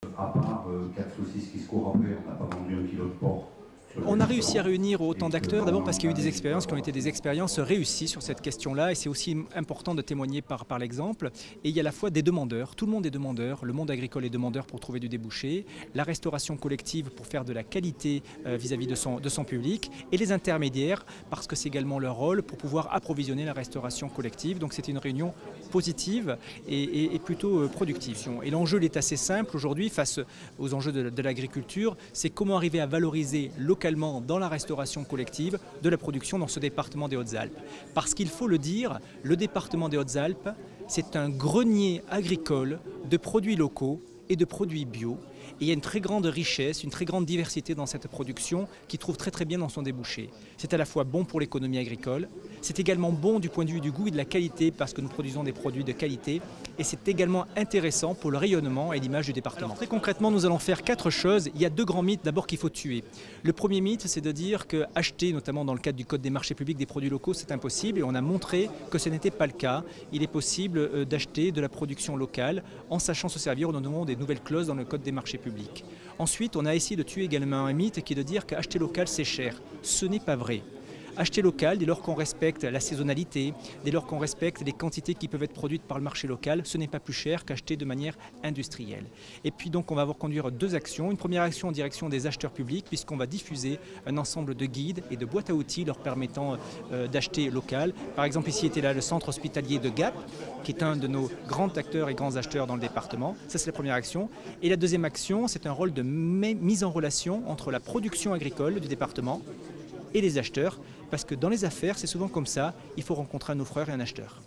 À part 4 saucisses qui se courent après, on n'a pas vendu 1 kilo de porc. On a réussi à réunir autant d'acteurs, d'abord parce qu'il y a eu des expériences qui ont été des expériences réussies sur cette question-là, et c'est aussi important de témoigner par l'exemple. Et il y a à la fois des demandeurs, tout le monde est demandeur, le monde agricole est demandeur pour trouver du débouché, la restauration collective pour faire de la qualité vis-à-vis de son public, et les intermédiaires, parce que c'est également leur rôle pour pouvoir approvisionner la restauration collective. Donc c'était une réunion positive et plutôt productive. Et l'enjeu est assez simple aujourd'hui face aux enjeux de l'agriculture, c'est comment arriver à valoriser localement dans la restauration collective de la production dans ce département des Hautes-Alpes. Parce qu'il faut le dire, le département des Hautes-Alpes, c'est un grenier agricole de produits locaux et de produits bio. Et il y a une très grande richesse, une très grande diversité dans cette production qui trouve très bien dans son débouché. C'est à la fois bon pour l'économie agricole, c'est également bon du point de vue du goût et de la qualité parce que nous produisons des produits de qualité, et c'est également intéressant pour le rayonnement et l'image du département. Alors, très concrètement, nous allons faire 4 choses. Il y a 2 grands mythes d'abord qu'il faut tuer. Le premier mythe, c'est de dire que acheter, notamment dans le cadre du Code des marchés publics, des produits locaux, c'est impossible, et on a montré que ce n'était pas le cas. Il est possible d'acheter de la production locale en sachant se servir notamment des nouvelles clauses dans le Code des marchés publics. Ensuite, on a essayé de tuer également un mythe qui est de dire qu'acheter local c'est cher. Ce n'est pas vrai. Acheter local, dès lors qu'on respecte la saisonnalité, dès lors qu'on respecte les quantités qui peuvent être produites par le marché local, ce n'est pas plus cher qu'acheter de manière industrielle. Et puis donc on va conduire 2 actions. Une première action en direction des acheteurs publics, puisqu'on va diffuser un ensemble de guides et de boîtes à outils leur permettant d'acheter local. Par exemple, ici était là le centre hospitalier de Gap, qui est un de nos grands acteurs et grands acheteurs dans le département. Ça, c'est la première action. Et la deuxième action, c'est un rôle de mise en relation entre la production agricole du département et les acheteurs, parce que dans les affaires, c'est souvent comme ça, il faut rencontrer un offreur et un acheteur.